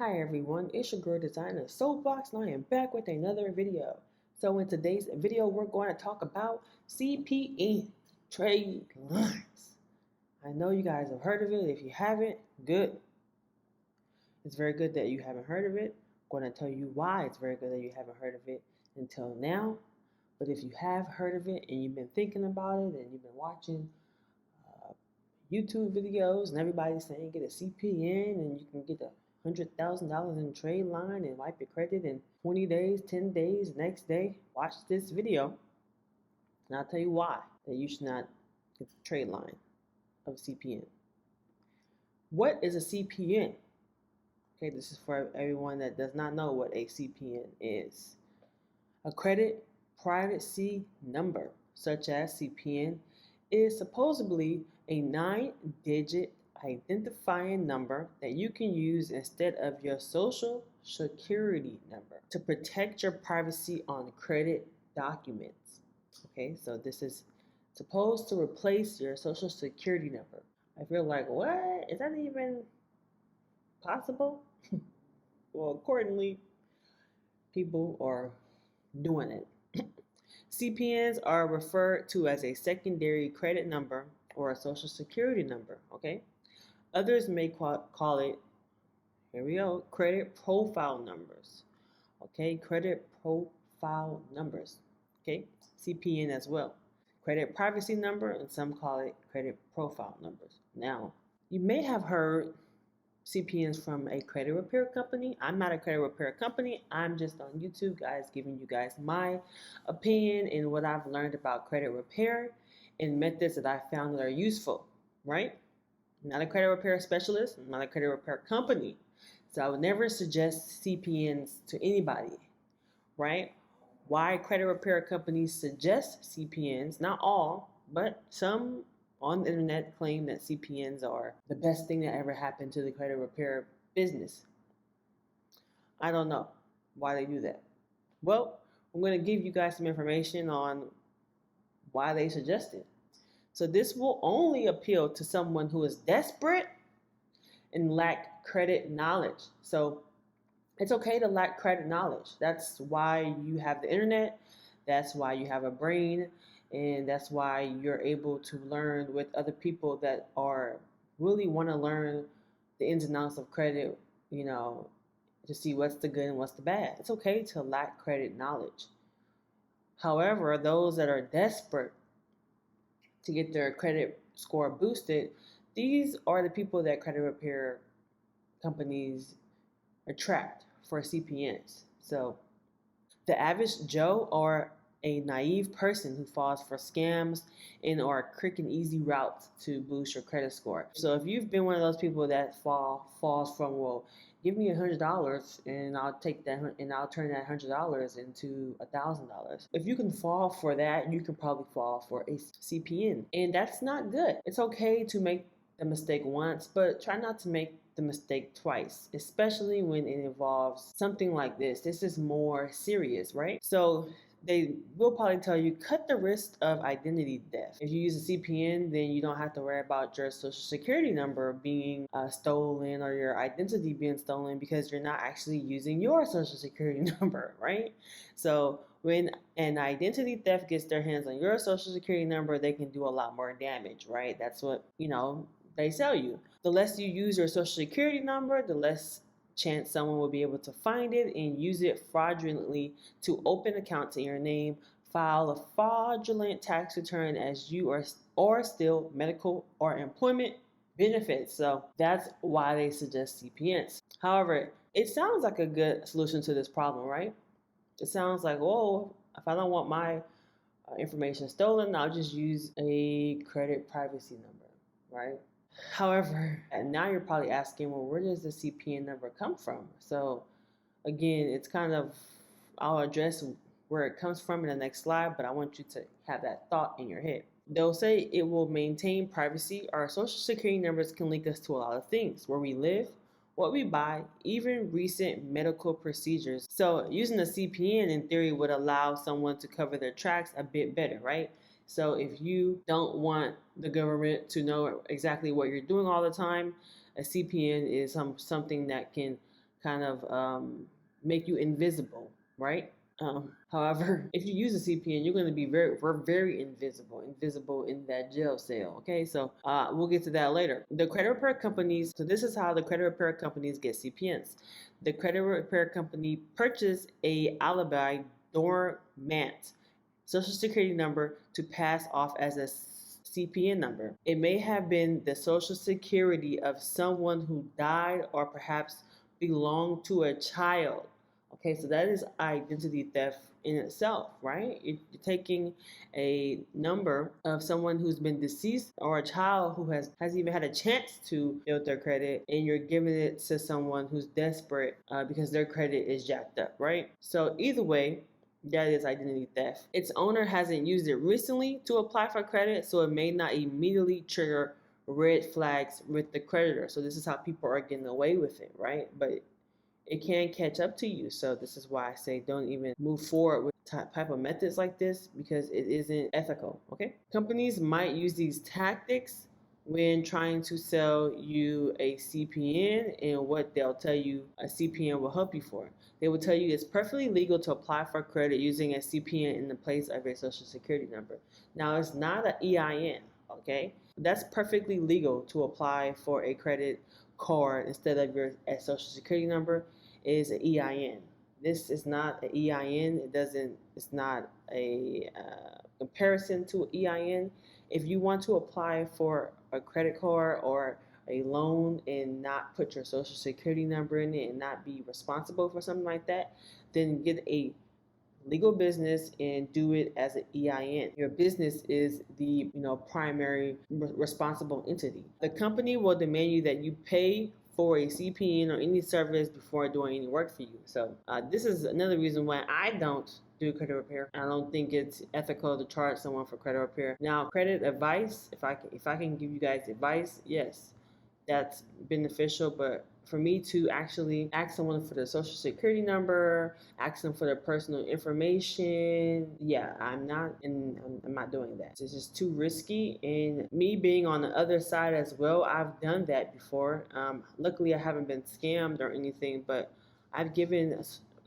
Hi everyone, it's your girl designer Soapbox and I am back with another video. So in today's video we're going to talk about CPN, trade lines. I know you guys have heard of it. If you haven't, good. It's very good that you haven't heard of it. I'm going to tell you why it's very good that you haven't heard of it until now. But if you have heard of it and you've been thinking about it and you've been watching YouTube videos and everybody's saying get a CPN and you can get $100,000 in trade line and wipe your credit in 20 days, 10 days, next day, watch this video and I'll tell you why that you should not get the trade line of CPN. What is a CPN? Okay, this is for everyone that does not know what a CPN is. A credit privacy number, such as CPN, is supposedly a 9-digit identifying number that you can use instead of your social security number to protect your privacy on credit documents. Okay, so this is supposed to replace your social security number. I feel like, what? Is that even possible? Well, accordingly, people are doing it. CPNs are referred to as a secondary credit number or a social security number, okay? Others may call it, here we go, credit profile numbers, okay? Credit profile numbers, okay? CPN as well. Credit privacy number, and some call it credit profile numbers. Now, you may have heard CPNs from a credit repair company. I'm not a credit repair company. I'm just on YouTube, guys, giving you guys my opinion and what I've learned about credit repair and methods that I found that are useful, right? I'm not a credit repair specialist. I'm not a credit repair company. So I would never suggest CPNs to anybody, right? Why credit repair companies suggest CPNs, not all, but some on the internet claim that CPNs are the best thing that ever happened to the credit repair business. I don't know why they do that. Well, I'm going to give you guys some information on why they suggest it. So this will only appeal to someone who is desperate and lack credit knowledge. So it's okay to lack credit knowledge. That's why you have the internet. That's why you have a brain. And that's why you're able to learn with other people that are really want to learn the ins and outs of credit, to see what's the good and what's the bad. It's okay to lack credit knowledge. However, those that are desperate to get their credit score boosted, these are the people that credit repair companies attract for CPNs. So the average Joe or a naive person who falls for scams and or quick and easy routes to boost your credit score. So if you've been one of those people that falls from, well, give me $100 and I'll take that and I'll turn that $100 into $1,000. If you can fall for that, you can probably fall for a CPN, and that's not good. It's okay to make the mistake once, but try not to make the mistake twice, especially when it involves something like this. This is more serious, right? So they will probably tell you cut the risk of identity theft. If you use a CPN, then you don't have to worry about your social security number being stolen or your identity being stolen because you're not actually using your social security number, right? So when an identity theft gets their hands on your social security number, they can do a lot more damage, right? That's what, they sell you. The less you use your social security number, the less chance someone will be able to find it and use it fraudulently to open accounts in your name, file a fraudulent tax return as you or steal medical or employment benefits. So that's why they suggest CPNs. However, it sounds like a good solution to this problem, right? It sounds like, oh, if I don't want my information stolen, I'll just use a credit privacy number, right? However, and now you're probably asking, well, where does the CPN number come from? So again, it's I'll address where it comes from in the next slide, but I want you to have that thought in your head. They'll say it will maintain privacy. Our social security numbers can link us to a lot of things, where we live, what we buy, even recent medical procedures. So using a CPN in theory would allow someone to cover their tracks a bit better, right? So if you don't want the government to know exactly what you're doing all the time, a CPN is something that can kind of make you invisible, right? However, if you use a CPN, you're going to be very invisible in that jail cell. Okay, so we'll get to that later. The credit repair companies. So this is how the credit repair companies get CPNs. The credit repair company purchased a alibi dormant social security number to pass off as a CPN number. It may have been the social security of someone who died or perhaps belonged to a child. Okay, so that is identity theft in itself, right? You're taking a number of someone who's been deceased or a child who hasn't even had a chance to build their credit, and you're giving it to someone who's desperate because their credit is jacked up, right? So either way, that is identity theft. Its owner hasn't used it recently to apply for credit, so it may not immediately trigger red flags with the creditor. So this is how people are getting away with it, right? But it can catch up to you. So this is why I say don't even move forward with type of methods like this, because it isn't ethical. Okay, companies might use these tactics when trying to sell you a CPN, and what they'll tell you a CPN will help you for. They will tell you it's perfectly legal to apply for credit using a CPN in the place of a social security number. Now, it's not an EIN, okay? That's perfectly legal to apply for a credit card instead of your social security number is an EIN. This is not an EIN. It's not a comparison to an EIN. If you want to apply for a credit card or a loan and not put your social security number in it and not be responsible for something like that, then get a legal business and do it as an EIN. Your business is the primary responsible entity. The company will demand you that you pay for a CPN or any service before doing any work for you. So this is another reason why I don't do credit repair. I don't think it's ethical to charge someone for credit repair. Now, credit advice, if I can give you guys advice, yes, that's beneficial. But for me to actually ask someone for their social security number, ask them for their personal information, yeah, I'm not doing that. It's just too risky. And me being on the other side as well, I've done that before. Luckily, I haven't been scammed or anything, but I've given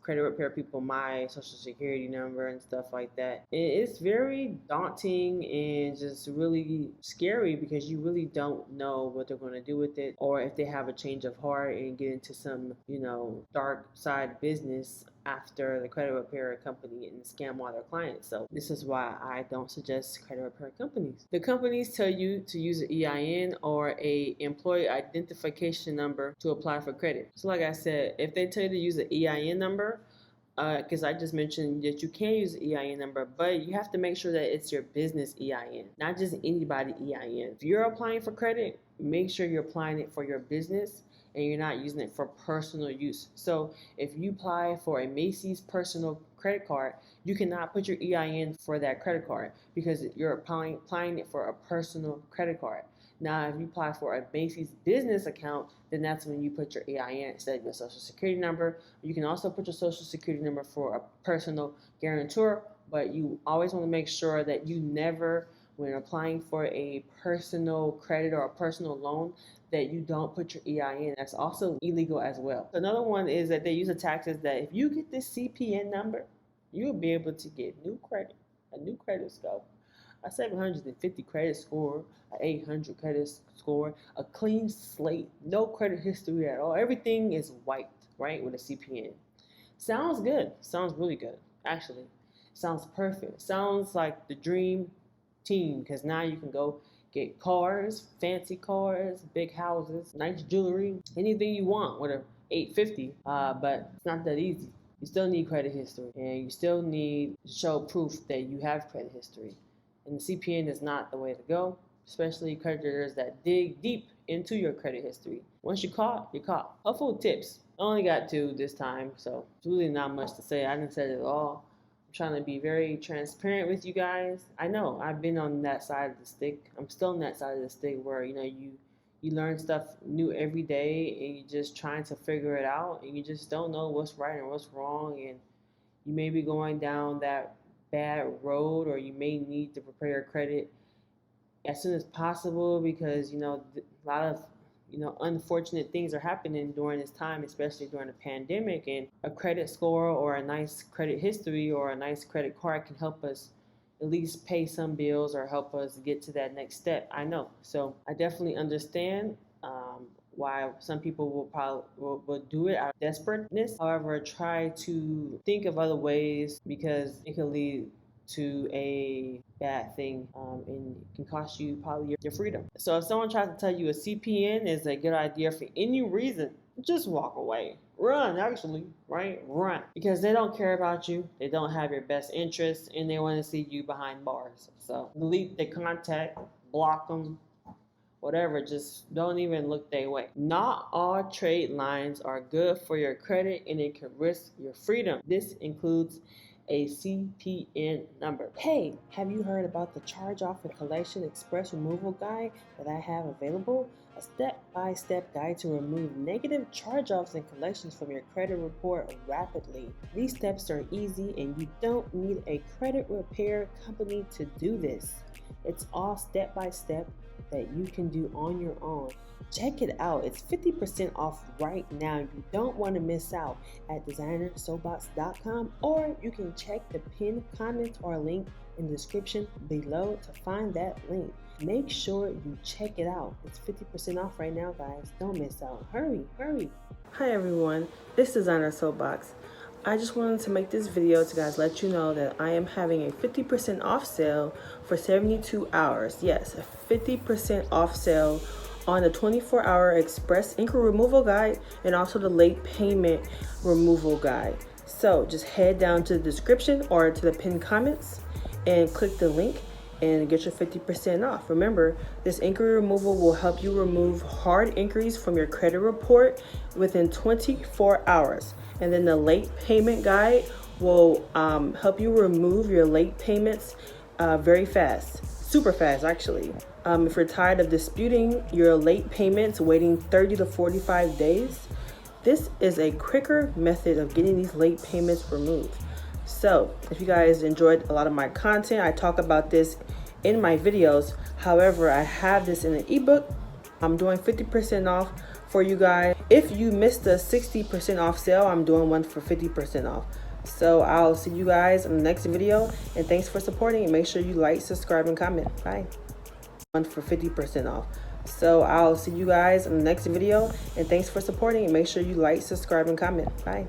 credit repair people my social security number and stuff like that. It's very daunting and just really scary because you really don't know what they're going to do with it, or if they have a change of heart and get into some dark side business after the credit repair company and scam all their clients. So this is why I don't suggest credit repair companies. The companies tell you to use an EIN or a employee identification number to apply for credit. So like I said, if they tell you to use an EIN number, because I just mentioned that you can use an EIN number, but you have to make sure that it's your business EIN, not just anybody EIN. If you're applying for credit, make sure you're applying it for your business and you're not using it for personal use. So if you apply for a Macy's personal credit card, you cannot put your EIN for that credit card because you're applying it for a personal credit card. Now, if you apply for a Macy's business account, then that's when you put your EIN instead of your social security number. You can also put your social security number for a personal guarantor, but you always want to make sure that you never, when applying for a personal credit or a personal loan, that you don't put your EIN. That's also illegal as well. Another one is that they use a tactic that if you get this CPN number, you'll be able to get a new credit score, a 750 credit score, an 800 credit score, a clean slate, no credit history at all. Everything is wiped, right, with a CPN. Sounds good. Sounds really good, actually. Sounds perfect. Sounds like the dream team, because now you can go get cars, fancy cars, big houses, nice jewelry, anything you want with a 850. But it's not that easy. You still need credit history, and you still need to show proof that you have credit history. And the CPN is not the way to go, especially creditors that dig deep into your credit history. Once you're caught, you're caught. Helpful tips. I only got 2 this time, so it's really not much to say. I didn't say it all. Trying to be very transparent with you guys. I know I've been on that side of the stick. I'm still on that side of the stick where you learn stuff new every day and you're just trying to figure it out and you just don't know what's right and what's wrong, and you may be going down that bad road, or you may need to prepare your credit as soon as possible because a lot of unfortunate things are happening during this time, especially during the pandemic, and a credit score or a nice credit history or a nice credit card can help us at least pay some bills or help us get to that next step. I know. So I definitely understand why some people will probably will do it out of desperateness. However, try to think of other ways because it can lead to a bad thing, and can cost you probably your freedom. So if someone tries to tell you a CPN is a good idea for any reason, just walk away. Run, actually, right? Run. Because they don't care about you, they don't have your best interests, and they want to see you behind bars. So delete the contact, block them, whatever, just don't even look their way. Not all trade lines are good for your credit and it can risk your freedom. This includes a CPN number. Hey, have you heard about the Charge Off and Collection Express Removal Guide that I have available? A step-by-step guide to remove negative charge-offs and collections from your credit report rapidly. These steps are easy and you don't need a credit repair company to do this. It's all step-by-step that you can do on your own. Check it out. It's 50% off right now. You don't want to miss out at designersoapbox.com, or you can check the pinned comment or link in the description below to find that link. Make sure you check it out. It's 50% off right now, guys. Don't miss out. Hurry, hurry. Hi everyone, it's Designer Soapbox. I just wanted to make this video to guys let you know that I am having a 50% off sale for 72 hours. Yes, a 50% off sale on the 24-hour express ink removal guide and also the late payment removal guide. So just head down to the description or to the pinned comments and click the link and get your 50% off. Remember, this inquiry removal will help you remove hard inquiries from your credit report within 24 hours. And then the late payment guide will help you remove your late payments very fast, super fast actually. If you're tired of disputing your late payments, waiting 30 to 45 days, this is a quicker method of getting these late payments removed. So if you guys enjoyed a lot of my content, I talk about this in my videos. However, I have this in an ebook. I'm doing 50% off for you guys. If you missed the 60% off sale, I'm doing one for 50% off. So I'll see you guys in the next video, and thanks for supporting, and make sure you like, subscribe, and comment. Bye. One for 50% off. So I'll see you guys in the next video, and thanks for supporting, and make sure you like, subscribe, and comment. Bye.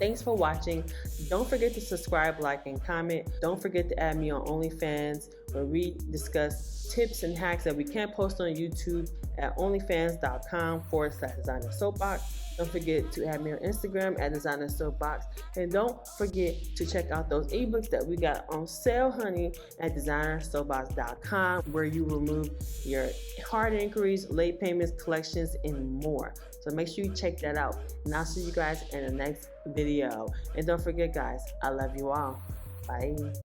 Thanks for watching. Don't forget to subscribe, like, and comment. Don't forget to add me on OnlyFans, where we discuss tips and hacks that we can't post on YouTube at onlyfans.com/designer soapbox. Don't forget to add me on Instagram at designer soapbox. And don't forget to check out those ebooks that we got on sale, honey, at designersoapbox.com, where you remove your hard inquiries, late payments, collections, and more. So make sure you check that out. And I'll see you guys in the next video. And don't forget, guys, I love you all. Bye.